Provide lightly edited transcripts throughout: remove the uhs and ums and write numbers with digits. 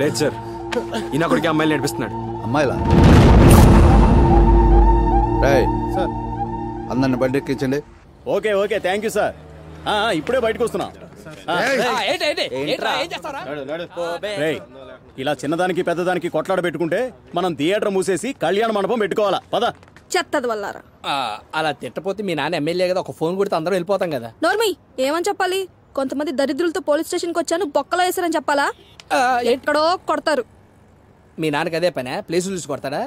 లేదు సార్, ఈయన కొడుకు అమ్మాయిలు నడిపిస్తున్నాడు. అమ్మాయిలా? అందరిని బండి ఎక్కించండి. Okay okay, thank you sir. ఇప్పుడే బయటకు వస్తున్నా. ఇలా చిన్నదానికి పెద్దదానికి కొట్లాడ పెట్టుకుంటే మనం థియేటర్ మూసేసి కళ్యాణ మండపం పెట్టుకోవాలా? పద. చెత్తది వల్లారా. అలా తిట్టపోతే మీ నాన్న ఎమ్మెల్యే కదా, ఒక ఫోన్ కొడితే అందరం వెళ్ళిపోతాం కదా. నోర్మి, ఏమని చెప్పాలి? కొంతమంది దరిద్రులతో పోలీస్ స్టేషన్కి వచ్చాను, బొక్కలో వేసారని చెప్పాలా? ఎక్కడో కొడతారు. మీ నాన్నకి అదే పనే, ప్లేసులు చూసి కొడతాడా?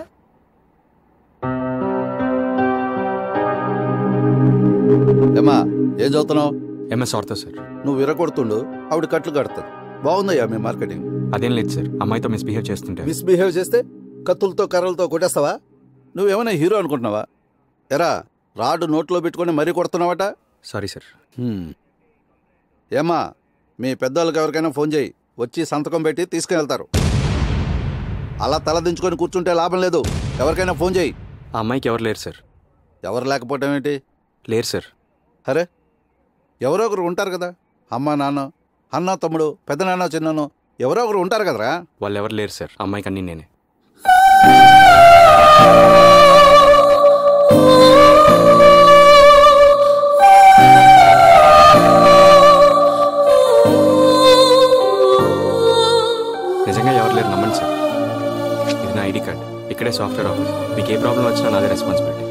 ఏమా, ఏం చదువుతున్నావు? MS ortho sir. నువ్వు విరగొడుతుండు, ఆవిడ కట్లు కడుతుంది. బాగుందయ్యా మీ మార్కెటింగ్. అదేం లేదు సార్, అమ్మాయితో మిస్బిహేవ్ చేస్తుంటే. మిస్బిహేవ్ చేస్తే కత్తులతో కర్రలతో కొట్టేస్తావా? నువ్వేమైనా హీరో అనుకుంటున్నావా? ఎరా, రాడు నోట్లో పెట్టుకుని మరీ కొడుతున్నావట. Sorry sir. ఏమా, మీ పెద్దవాళ్ళకి ఎవరికైనా ఫోన్ చేయి, వచ్చి సంతకం పెట్టి తీసుకుని అలా తలదించుకొని కూర్చుంటే లాభం లేదు. ఎవరికైనా ఫోన్ చేయి. ఆ అమ్మాయికి ఎవరు లేరు సార్. ఎవరు లేకపోవటం ఏంటి? లేరు సార్. అరే, ఎవరో ఒకరు ఉంటారు కదా. అమ్మ, నాన్న, అన్న, తమ్ముడు, పెద్ద నాన్న, చిన్నను ఎవరో ఒకరు ఉంటారు కదరా. వాళ్ళు ఎవరు లేరు సార్. అమ్మాయికి అన్నీ నేనే. నిజంగా ఎవరు లేరు, నమ్మండి సార్. ఇది నా ఐడి కార్డ్. ఇక్కడే సాఫ్ట్వేర్ ఆఫీస్. మీకు ఏ ప్రాబ్లం వచ్చినా నాదే రెస్పాన్సిబిలిటీ.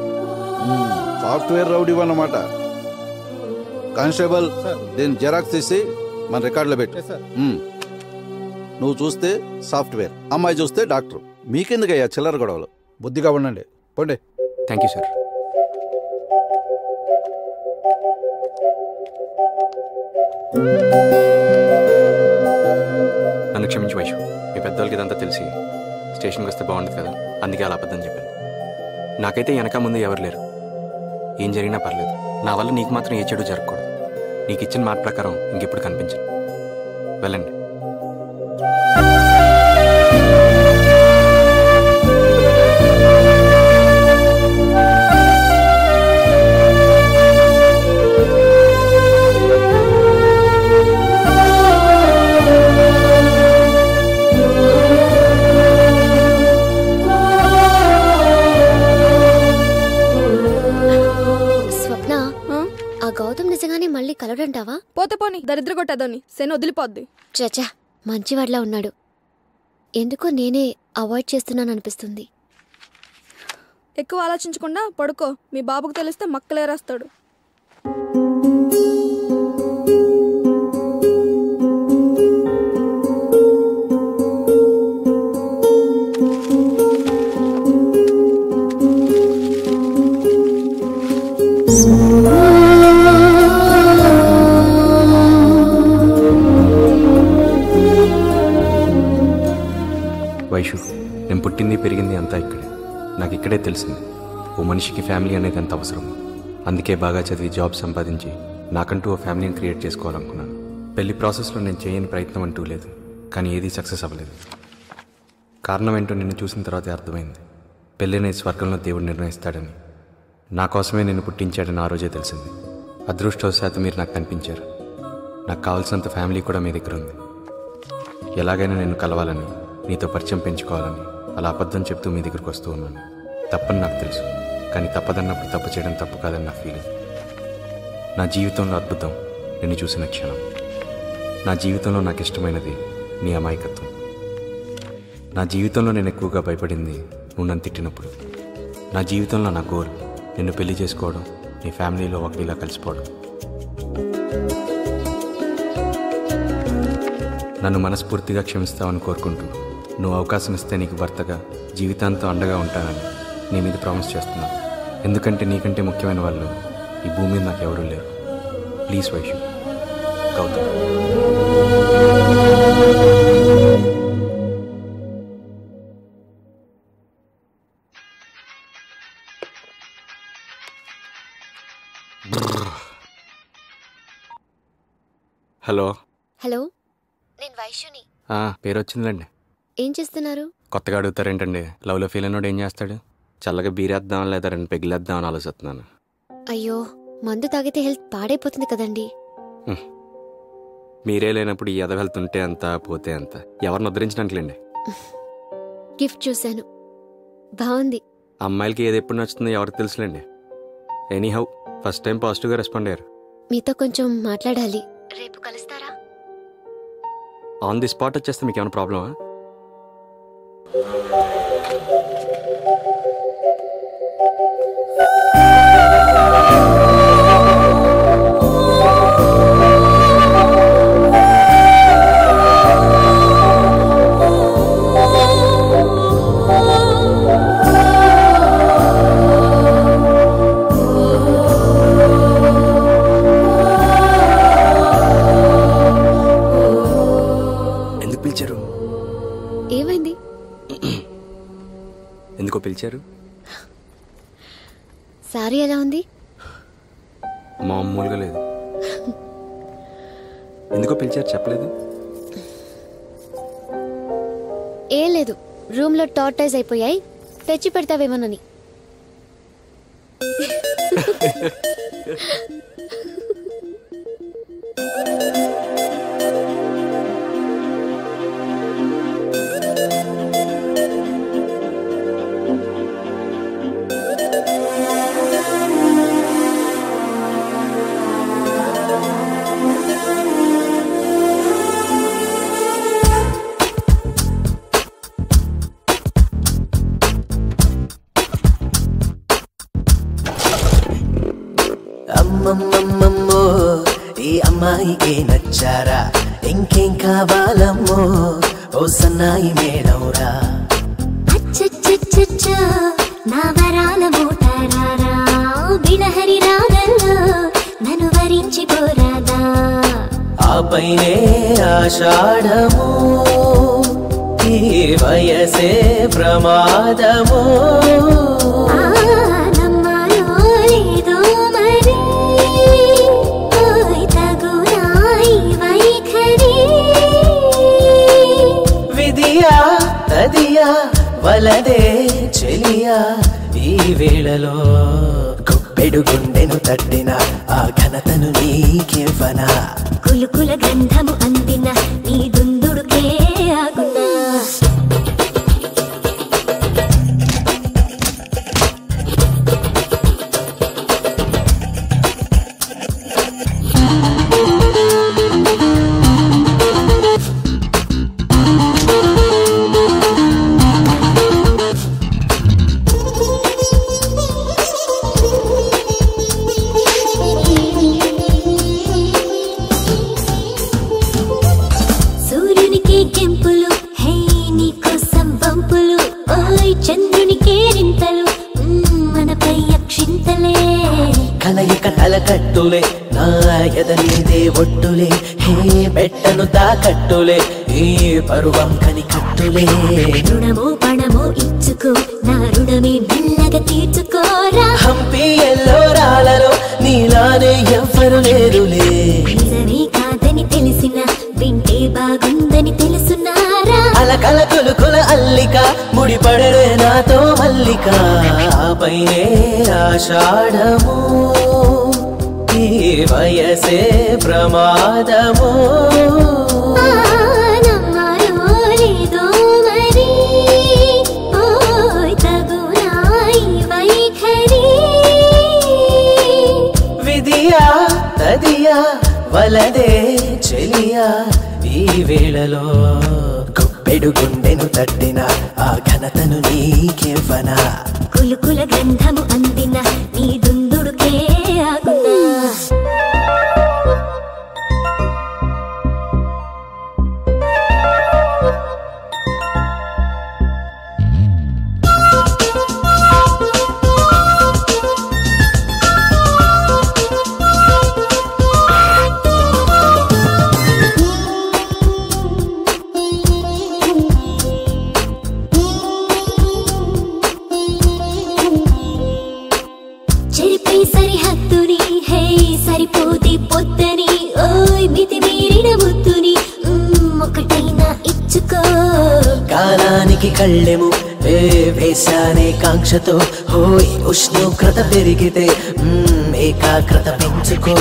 సాఫ్ట్వేర్ రౌడీ అన్నమాట. కానిస్టేబుల్, దీన్ని జెరాక్స్ తీసి మన రికార్డులో పెట్టు. నువ్వు చూస్తే సాఫ్ట్వేర్, అమ్మాయి చూస్తే డాక్టర్. మీకెందుకయ్యా చిల్లర గొడవలు? బుద్ధిగా ఉండండి, పోండి. Thank you sir. నన్ను క్షమించు వైషు. మీ పెద్దవాళ్ళకి ఇదంతా తెలిసి స్టేషన్కి వస్తే బాగుండదు కదా, అందుకే అలా అబద్ధం చెప్పాను. నాకైతే వెనక ముందు ఎవరు లేరు. ఏం జరిగినా పర్లేదు. నా వల్ల నీకు మాత్రం ఏ చెడు జరగకూడదు. నీకు ఇచ్చిన మాట ప్రకారం ఇంకెప్పుడు కనిపించను. వెళ్ళండి. మళ్ళీ కలవడంటావా? పోతే పోని, దరిద్ర కొట్టేదాన్ని శని వదిలిపోద్ది. చచా, మంచివాడ్లా ఉన్నాడు. ఎందుకో నేనే అవాయిడ్ చేస్తున్నాననిపిస్తుంది. ఎక్కువ ఆలోచించకుండా పడుకో, మీ బాబుకు తెలిస్తే మక్కలేరేస్తాడు. వైషు, నేను పుట్టింది పెరిగింది అంతా ఇక్కడే. నాకు ఇక్కడే తెలిసింది ఓ మనిషికి ఫ్యామిలీ అనేది ఎంత అవసరం. అందుకే బాగా చదివి జాబ్ సంపాదించి నాకంటూ ఓ ఫ్యామిలీని క్రియేట్ చేసుకోవాలనుకున్నాను. పెళ్లి ప్రాసెస్లో నేను చేయని ప్రయత్నం అంటూ లేదు, కానీ ఏదీ సక్సెస్ అవ్వలేదు. కారణం ఏంటో నిన్ను చూసిన తర్వాతే అర్థమైంది. పెళ్ళినే స్వర్గంలో దేవుడు నిర్ణయిస్తాడని, నా కోసమే నిన్ను పుట్టించాడని ఆ రోజే తెలిసింది. అదృష్టవశాత్తు మీరు నాకు కనిపించారు. నాకు కావాల్సినంత ఫ్యామిలీ కూడా మీ దగ్గర ఉంది. ఎలాగైనా నిన్ను కలవాలని, నీతో పరిచయం పెంచుకోవాలని అలా అబద్ధం చెప్తూ మీ దగ్గరకు వస్తూ ఉన్నాను. తప్పని నాకు తెలుసు, కానీ తప్పదన్నప్పుడు తప్పు చేయడం తప్పు కాదని నా ఫీలింగ్. నా జీవితంలో అద్భుతం నిన్ను చూసిన క్షణం. నా జీవితంలో నాకు ఇష్టమైనది నీ అమాయకత్వం. నా జీవితంలో నేను ఎక్కువగా భయపడింది నువ్వు నన్ను తిట్టినప్పుడు. నా జీవితంలో నా గోల్ నిన్ను పెళ్లి చేసుకోవడం, నీ ఫ్యామిలీలో ఒకటిలా కలిసిపోవడం. నన్ను మనస్ఫూర్తిగా క్షమిస్తావని కోరుకుంటూ, నువ్వు అవకాశం ఇస్తే నీకు భర్తగా జీవితాంతం అండగా ఉంటానని నీ మీద ప్రామిస్ చేస్తున్నాను. ఎందుకంటే నీకంటే ముఖ్యమైన వాళ్ళు ఈ భూమి మీద నాకు ఎవరూ లేరు. Please Vaishu. Gautam. Hello. Hello, నేను వైషుని. పేరు వచ్చిందండి. ఏం చేస్తున్నారు? కొత్తగా అడుగుతారేంటండి? లవ్లో ఫీల్ అయినోడు ఏం చేస్తాడు? చల్లగా బీరేద్దాం లేదా 2 పెగ్గులేద్దాం అని ఆలోచిస్తున్నాను. అయ్యో, మందు తాగితే హెల్త్ పాడైపోతుంది కదండి. మీరే లేనప్పుడు ఈ ఎదవ హెల్త్ ఉంటే అంత పోతే అంత. ఎవరిని ఉద్ధరించడానికిలేండి. గిఫ్ట్ చూశాను, బాగుంది. అమ్మాయిలకి ఏది ఎప్పుడు నచ్చుతుందో ఎవరికి తెలుసులేండి. ఎనీహౌ, ఫస్ట్ టైం పాజిటివ్గా రెస్పాండ్ అయ్యారు. మీతో కొంచెం మాట్లాడాలి. రేపు కలుస్తారా? ఆన్ ది స్పాట్ వచ్చేస్తే మీకు ఏమైనా ప్రాబ్లమా? ఏమైంది? ఎందుకో పిలిచారు? సారీ ఎలా ఉంది? మామూలుగా లేదు. ఎందుకో పిలిచారు చెప్పలేదు? ఏం లేదు, రూమ్ లో టార్టైజ్ అయిపోయాయి, తెచ్చి పెడతావేమోనని. అమ్మమ్మమ్మమ్మో, ఈ అమ్మాయికే నచ్చారా? ఇంకేం కావాలమ్మో, ఓ సన్నాయి మేడవురా. అచ్చచ్చచ్చచ్చా, నా వరాల మోటారారా, బినహరి రాగంలో నన్ను వరించి పోరాదా. ఆపైనే ఆషాఢము, ఈ వయసే ప్రమాదము. తదియా వలదే చెలియా, ఈ వేళలో గుప్పెడు గుండెను తట్టిన ఆ ఘనతను నీకివ్వనా. కులుకుల గంధము అందిన నీ దుందుడుకే ఆగునా. కలయిక తలకట్టులే నా ఎదనేదే ఒట్టులే హే పెట్టను తాకట్టులే ఈ పరువం కనికట్టులే రుణమో పణమో ఇచ్చుకో నా రుణమే మెల్లగా తీర్చుకోరా హంపి ఎల్లోరాలలో నీలానే ఎవ్వరు లేరులే నిజమే కాదని తెలిసిన వింటే బాగుందని తెలుసున్నారా అలకల కులుకుల అల్లిక ముడిపడరే నాతో మల్లిక ఆపైనే ఆషాఢము ఈ వయసే ప్రమాదము నమ్మాలో లేదో మరి ఓయ్ తగునా ఈ వైఖరి విధియా తదియా వలదే చెలియా ఈ వేళలో గుప్పెడు గుండెను తట్టిన ఆ ఘనతను నీకెవ్వనా కులుకుల గంధము అందిన నీ దుందుడుకే ఆగునా చెరిపే సరిహద్దుని హే సరిపోది పొద్దని ఓయ్ మితి మీరిన ముద్దుని ఒకటైనా ఇచ్చుకో కాలానికి కళ్ళెము వేశానే కాంక్షతో హోయ్ ఉష్ణోగ్రత పెరిగితే ఏకాగ్రత పెంచుకో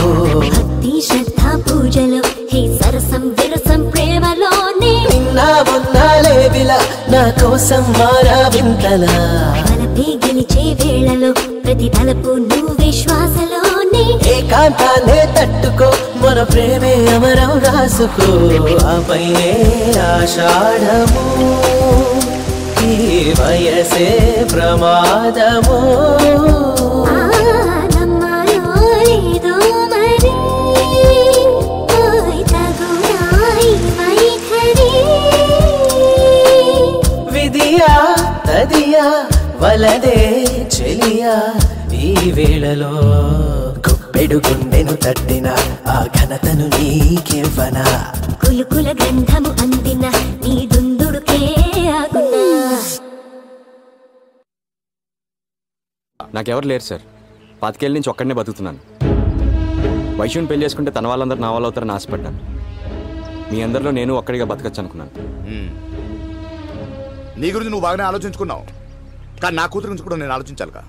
భక్తి శ్రద్ధ పూజలో హే సరసం విరసం ప్రేమలోనే నిన్న మొన్నాలేవిలా నా కోసం మారా వింతలా బలపే గెలిచే వేళలో ప్రతి తలపు నువ్వే శ్వాసలోనే ఏకాంతాన్నే తట్టుకో మన ప్రేమే అమరం రాసుకో ఆపైనే ఆషాఢము ఈ వయసే ప్రమాదము నమ్మాలో లేదో మరి ఓయ్ తగునా ఈ వైఖరి విధియా తదియా వలదే చెలియా ఈ వేళలో గుప్పెడు గుండెను తట్టిన ఆ ఘనతను నీకెవ్వనా కులుకుల గంధము అందిన నీ దుందుడుకే ఆగునా నాకెవరు లేరు సార్. 5 ఏళ్ళ నుంచి ఒక్కడనే బతుకుతున్నాను. వైశ్యుని పెళ్లి చేసుకుంటే తన వాళ్ళందరూ నా వాళ్ళు అవుతారని ఆశపడ్డాను. మీ అందరిలో నేను ఒక్కడిగా బతకచ్చు అనుకున్నాను. నీ గురించి నువ్వు బాగానే ఆలోచించుకున్నావు, కానీ నా కూతురు గురించి కూడా నేను ఆలోచించాలిగా.